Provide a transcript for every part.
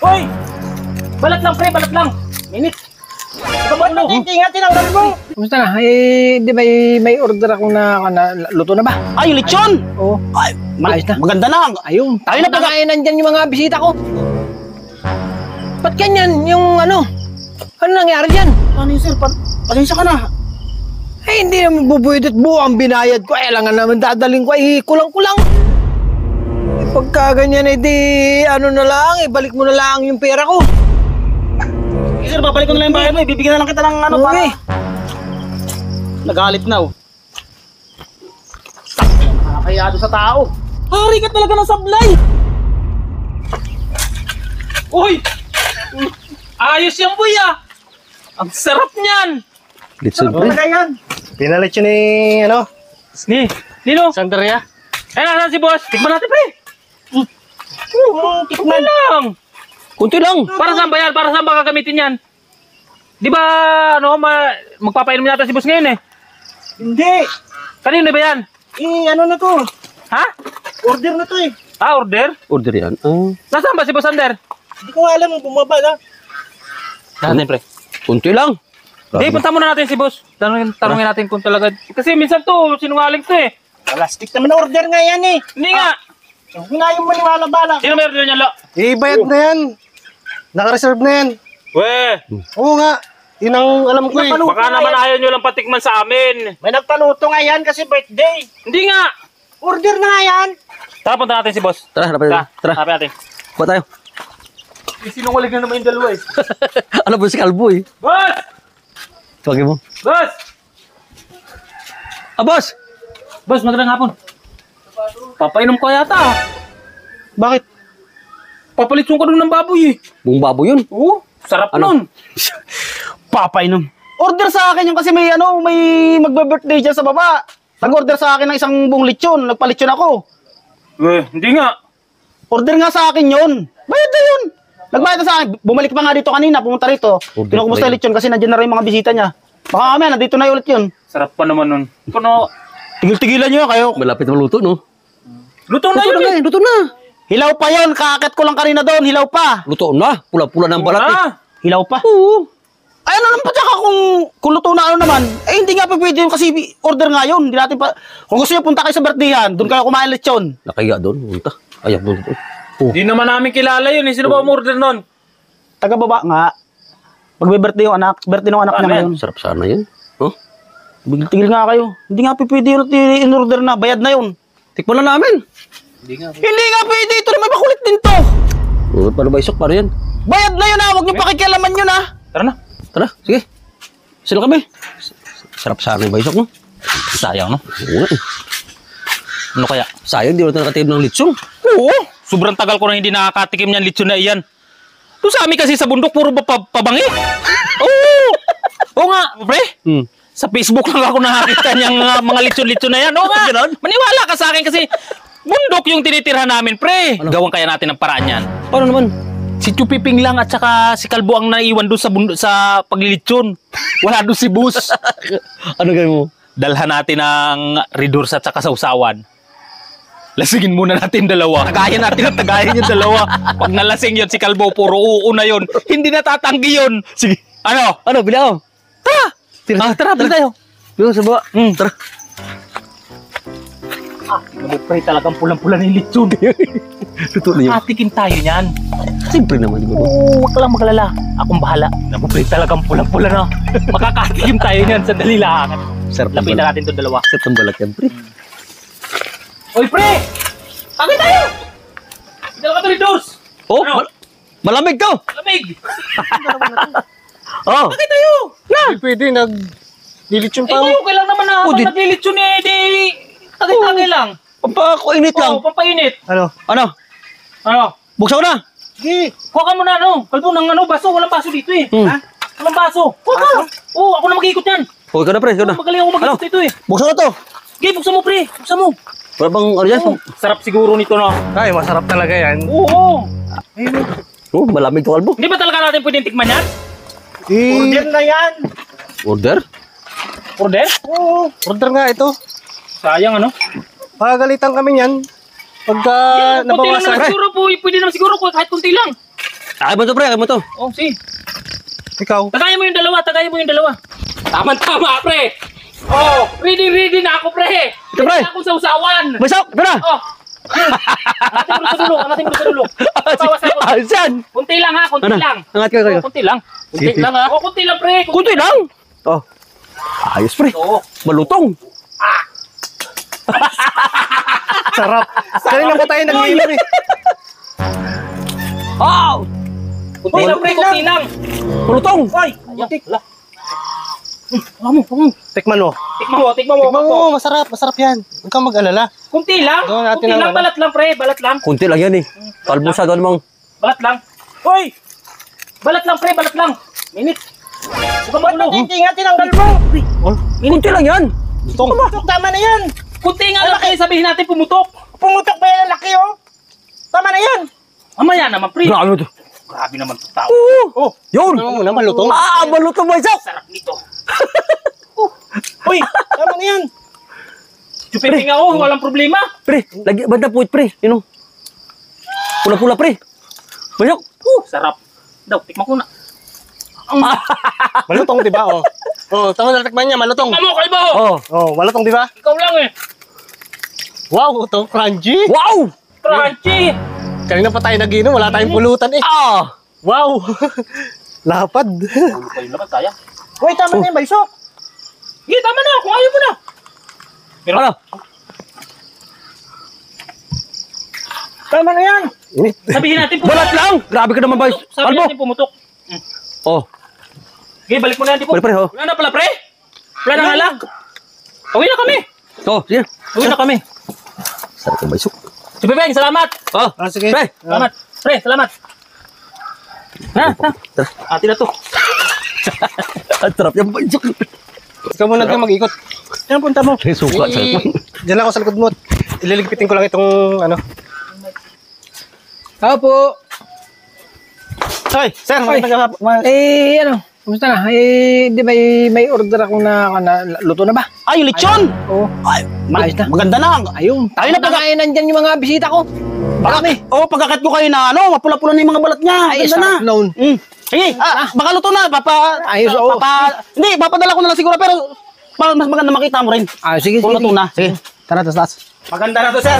Hoy! Balat lang, pre, balat lang. Minit. Ikaw ba ito? Tintingan, tinanggal mo. Kumusta na? Di ba may order ako na luto na ba? Ay, yung lechon! Oo. Ay, Ayos na. maganda na. Ayun. Tayo na pag... Ay, nandyan yung mga bisita ko. Ba't ganyan? Yung ano nangyari dyan? Ano yun, sir? Pasensya ka na. Ay, hindi naman bubuhit at buwang binayad ko. Ay, alangan naman dadaling ko. Ay, kulang-kulang. Pagka ganyan, ano na lang, ibalik mo na lang yung pera ko. Sir, babalik ko na lang yung bayad mo. Bibigyan na lang kita ng ano para... Nagalit na, oh. Nakakayado sa tao. Hari ka talaga ng sablay. Uy! Ayos yan, boy, ah. Ang sarap niyan. Litson, pre. Yan. Pinalit yun ni, ano? Nino? Santeria. Ayan, si boss. Tikman natin, pre. Tikman lang. Kunti lang. Para saan ba yan? Para saan ba gagamitin yan? Di ba, ano, magpapainom natin si boss ngayon, eh? Hindi. Kanino ba yan? Ano na to? Ha? Order na to, eh. Ah, order? Order yan. Nasaan ba si boss Ander? Hindi ko alam, bumaba na. Natin, pre. Kunti lang. Hindi, punta muna natin si boss. Tanungin natin kung talaga. Kasi minsan to, sinungaling to, eh. Plastic naman na order nga yan eh. Hindi nga. Hindi nga yung maniwala-bala. Sino may order niyan, lo? Bayad na yan. Naka-reserve na yan. Weh. Oo nga. Yun ang alam ko eh. Baka naman ayaw nyo lang patikman sa amin. May nagpaluto nga yan kasi birthday. Hindi nga. Order na nga yan. Tara, punta natin si boss. Tara, hanapin natin. Tara. Hanapin natin. Kuha tayo. Sinungaling na naman yung dalawa, eh. Alam mo si Kalbo eh. Boss! Tawagin mo. Boss! Boss! Boss, magandang hapon. Papainom ko yata, ah. Bakit? Papalitsun ko dun ng baboy, eh. Buong baboy yun. Oo, sarap nun. Papainom. Order sa akin yung kasi may magbe-birthday dyan sa baba. Nag-order sa akin ng isang buong lechon. Nagpalechon ako. Hindi nga. Order nga sa akin yun. Bayad na yun. Nagbayad na sa akin. Bumalik pa nga dito kanina. Pumunta rito. Kinukumusta yung lechon kasi nandiyan na rin yung mga bisita niya. Baka kami, nandito na ulit yun. Sarap pa naman nun. Kuno, tigil-tigilan nyo kayo. Malapit na maluto, no? Luto na yun, eh. Luto na. Hilaw pa yun. Kakakit ko lang kanina doon. Hilaw pa. Luto na. Pula-pula ng balat eh. Hilaw pa? Oo. Ay, ano naman pa tsaka kung luto na ano naman, eh hindi nga pa pwede yun kasi order nga yun. Hindi natin pa, kung gusto nyo punta kayo sa birthdayhan, doon kayo kumain lechon. Nakahiga doon. Punta. Ayak doon. Hindi naman namin kilala yun. Sino ba umorder nun? Taga-baba nga. Magbe-birthday yung anak. Birthday ng anak niya ngayon. Sarap sana yun. Oh? Tigil nga kayo. Hindi nga pa pwede yun in-order na. Bayad na yun. Tikman na namin. Hindi nga pwede. Ito naman makulit din to. Oh, paano ba isok? Paano yan? Bayad na yun ha. Huwag niyo pakikialaman yun ha. Tara na. Tara, sige. Sila kami. Sarap sana yung baisok, no? Sayang, no? Oo. Ano kaya? Sayang, di mo nakatikim ng litsong. Oo. Sobrang tagal ko na hindi nakakatikim niyan lechon na iyan. Doon sa amin kasi sa bundok, puro ba pabangi? Oo. Oo nga, pre. Sa Facebook lang ako nakakita niyang mga lechon-lechon na yan. Oo nga. Maniwala ka sa akin kasi bundok yung tinitirhan namin, pre. Gawan kaya natin ng paraan yan. Paano naman? Si Chupiping lang at saka si Kalbo ang naiwan doon sa paglilitsyon. Wala doon si Bus. Ano gawin mo? Dalhan natin ang Ridors at saka sausawan. Lasingin muna natin dalawa. Tagayan natin at tagayan yung dalawa. Pag nalasing yun, si Kalbo, puro uuna yun. Hindi natatanggi yun. Sige. Ano? Ano, bili ako. Tara! Tara, bili tayo. Bili sa baba. Tara. Pre, talagang pulang-pula ni lechon. Totoo na yun. Katikin tayo niyan. Siyempre naman. Oo, huwag ka lang magalala. Akong bahala. Naku, pre, talagang pulang-pula na. Makakatikim tayo niyan. Sandali lang. Sarap ng Lapitan balat. natin itong dalawa. Sarap ng balat yan, pre. Oy, pre! Tagay tayo! Dalawa ka to Ridors! Oh, Ano? malamig to. Lamig! Oh. Tagay tayo! Hindi pwede, nag-dilitsyon Eh, kayo, kailang naman na habang naglilitsyon eh, di... Tagay-tagay lang. Pampakuinit lang. Oo, pampainit. Ano? Ano? Buksan ko na. Sige. Kuha ka muna, ano? Kalbo ng baso. Walang baso dito eh. Ha? Walang baso. Kuha ka! Oo, ako na mag-iikot yan. Oh, ikaw na, pre. Ikaw na. Magaling ako mag-iikot dito eh. Buksan ko to. Okay, buksan mo, pre. Buksan mo. Wala bang ano yan? Sarap siguro nito, no? Ay, masarap talaga yan. Oo. Oh, malamig to, Kalbo. Hindi ba talaga natin pwedeng tikman yan? Order na yan. Order? Order? Oo, order nga ito. Sayang, ano? Pagalitan kami yan. Pagka Kunti lang nabawasan. naman siguro po. Pwede naman siguro kahit kunti lang. Kaya mo to, pre. Kaya mo to. Oh, sige. Ikaw. Tagayin mo yung dalawa. Tama, pre. Oh, ready na ako, pre. Ito, pre. Ready na ako sa usawan. Basok, tara. Oh. Angatin mo sa dulo. Bawas ako. Saan? Kunti lang ha, kunti Ano? lang. Angat ka kayo. Oh, kunti lang. Kunti Sige. lang ha. Oh, kunti lang, pre. Kunti lang. Oh. Ayos, pre. Oo. Malutong. Sarap. Kanina pa tayo nag-iinom eh. Oh! Kunti lang, pre, kunti lang. Malutong. Ay, wala. Wala mo. Tikman mo. Tikman mo. Tikman mo, masarap. Masarap yan. Huwag kang mag-alala. Kunti lang. Gawin natin Kunti ang lang, ano. balat lang, pre. Balat lang. Kunti lang yan eh. Kalbusa doon mong. Balat lang. Hoy! Balat lang, pre, balat lang. Minit. Huwag ka magulo. Hindi nga tinanggal mo. Kunti lang yan. Pumutok, tama na yan. Kunti nga lang, pre. Sabihin natin pumutok. Pumutok pa yan ang laki, oh. Tama na yan. Mamaya naman, pre. Grabe mo to. Grabe naman to tao. Oh. Yun. Ano mo na, malutong. Malutong mo, Isok. Sarap nito. Uy, tama na yan. Chupiping ako, walang problema. Pre, lagi banda puwit, pre. Yun o. Pula-pula, pre. Basok. Sarap. Daw, tikman ko na. Malutong, di ba? Oh. Oh, tama na tikman niya, malutong. Tikman mo, kalbo. Oh. Oh, malutong, di ba? Ikaw lang eh. Wow, ito, crunchy. Wow. Crunchy. Kanina pa tayo nag-inom, wala tayong pulutan eh. Ah. Wow. Lapad. Ulo pa yun naman, kaya. Uy, tama na yan, Baysok. Sige, tama na. Kung ayaw mo na. Pero, Ano? Tama na yan. sabihin natin Balat lang. Grabe ka naman, boys. Sabihin Kalbo. natin pumutok. Oh. Okay, balik mo na yan, Tipo. Pre, oh. Wala na pala, pre. Wala na halag. Uwi na kami. Oh, sige. Uwi na kami. Sarap ka, Basok. Chupiping, salamat. Oh. Ah, sige. Pre. Salamat. Pre, salamat. Ha? Tara. Atin na to. Ang sarap yan, Basok. Ikaw muna ka mag-ikot. Yan, punta mo. Suka. Diyan lang ako sa likod mo. Ililigpitin ko lang itong ano. Opo. Hoy, sir, Ano? Kumusta na? Di ba may order ako na luto na ba? Ay, yung lechon. Oo. Ay, Ayos na. maganda na. Ayun. Tayo na pag- Kaya nandyan yung mga bisita ko. Marami. Oh, pagkakat ko kayo na, mapula-pula na yung mga balat niya. Ay, Ganda na. sarap noon. Sige, baka luto na. Ayos, oo. Hindi, papadala ko na lang siguro, pero mas maganda makita mo rin. Sige, Kung luto na. Sige. Tara, taas. Maganda na to, sir.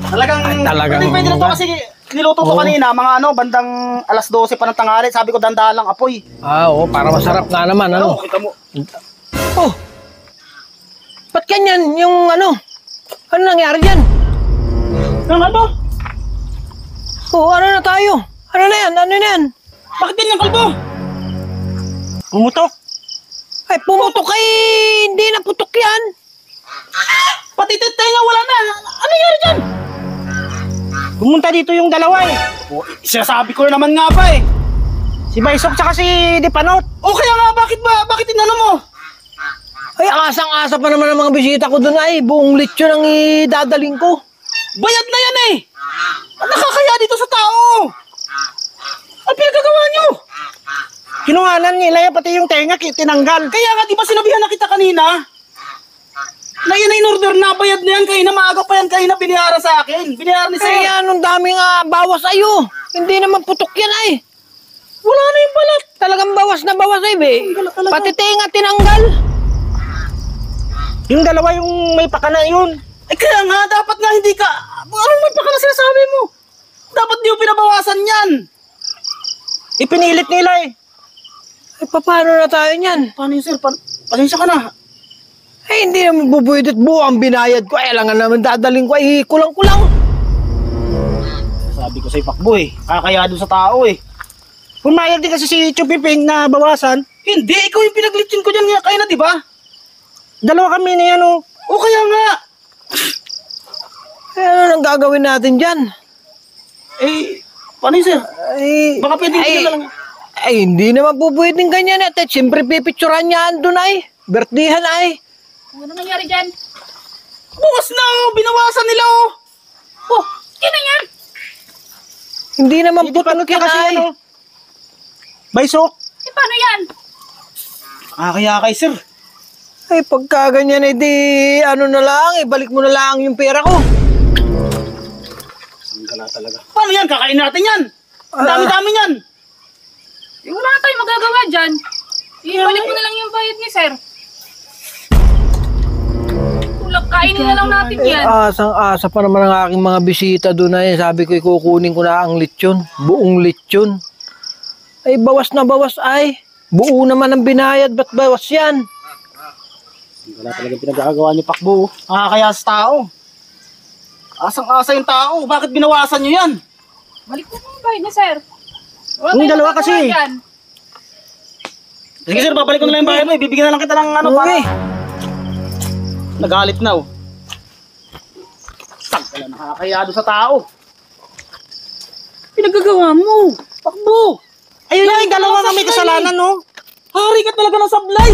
Talagang, talagang- pwede na to kasi niluto to kanina, mga bandang alas 12 pa ng tanghali. Sabi ko, dandahan lang apoy. Oo, para masarap nga naman, ano? Kita mo. Oh! Ba't ganyan yung ano? Ano nangyari dyan? Ano? Oh, ano na tayo? Ano na yan? Ano na yan? Bakit ganyan, kalbo? Pumutok. Ay, pumutok kay... Hindi na putok yan. Pati tenga wala na. Ano nangyari dyan? Pumunta dito yung dalawa eh. Oh, sinasabi ko naman nga ba eh. Si Baysok tsaka si Dipanot. O kaya nga, bakit inano mo? Ay, asang-asa pa naman ang mga bisita ko doon ay. Buong lechon ang idadaling ko. Bayad na yan eh. Nakakaya dito sa tao. Ang pinagagawa nyo. Kinuhanan nila yan, pati yung tenga tinanggal. Kaya nga, di ba sinabihan na kita kanina? Na yan ay in-order na, bayad na yan. Kayo na maaga pa yan, kayo na biniyara sa akin. Biniyara ni sir. Kaya anong dami nga bawas ayo. Hindi naman putok yan ay. Wala na yung balat. Talagang bawas na bawas ay be. Talaga. Pati tenga tinanggal. Yung dalawa yung may pakana yun. Eh kaya nga, dapat nga hindi ka... Anong may paka na sinasabi mo? Dapat di mo pinabawasan yan. Ipinilit nila eh. Ay, paano na tayo niyan? Paano yun, sir? Pasensya ka na. Ay, hindi naman bubuyot at buo ang binayad ko. Ay, lang naman dadaling ko. Ay, kulang-kulang. Sabi ko sa'yo, Pakbo eh. Kakaya doon sa tao eh. Pumayag din kasi si Chupiping na bawasan. Hindi, ikaw yung pinaglitsin ko dyan. Kaya na, di ba? Dalawa kami na yan, oh. O kaya nga. Ay, ano nang gagawin natin dyan? Eh, paano yun, sir? Ay, Baka pwede ay, na lang. ay, hindi naman pupwedeng ganyan at siyempre pipicturan niya andun ay. Birthdayan ay. Ano nangyari dyan? Bukas na, oh. Binawasan nila, oh. Oh, yan na yan. Hindi naman Hindi pa putok yan kasi ay. ano. Baysok. Eh, paano yan? Kaya kay sir. Ay, pagka ganyan ay di, ano na lang, ibalik mo na lang yung pera ko. Paano yan? Kakain natin yan. Ang dami-dami yan. wala dyan. Ibalik mo na lang yung bayad ni sir. Tulak, kainin na lang natin yan. Asang-asa pa naman ang aking mga bisita doon na sabi ko ikukunin ko na ang lechon. Buong lechon. Ay, bawas na bawas ay. Buo naman ang binayad, ba't bawas yan? Wala talagang pinagagawa niyo, Pakbo. Nakakaya sa tao. Asang-asa yung tao. Bakit binawasan niyo yan? Balik mo yung bayad ni sir. Wala Yung tayong dalawa magagawa kasi. dyan. Sige sir, babalik ko na lang yung bayad mo. Bibigyan na lang kita ng ano para. Okay. Nagalit na oh. Tagpala, nakakaya doon sa tao. Pinagagawa mo. Pakbo. Ayun na, yung dalawa nga may kasalanan, no? Hari ka talaga ng sablay.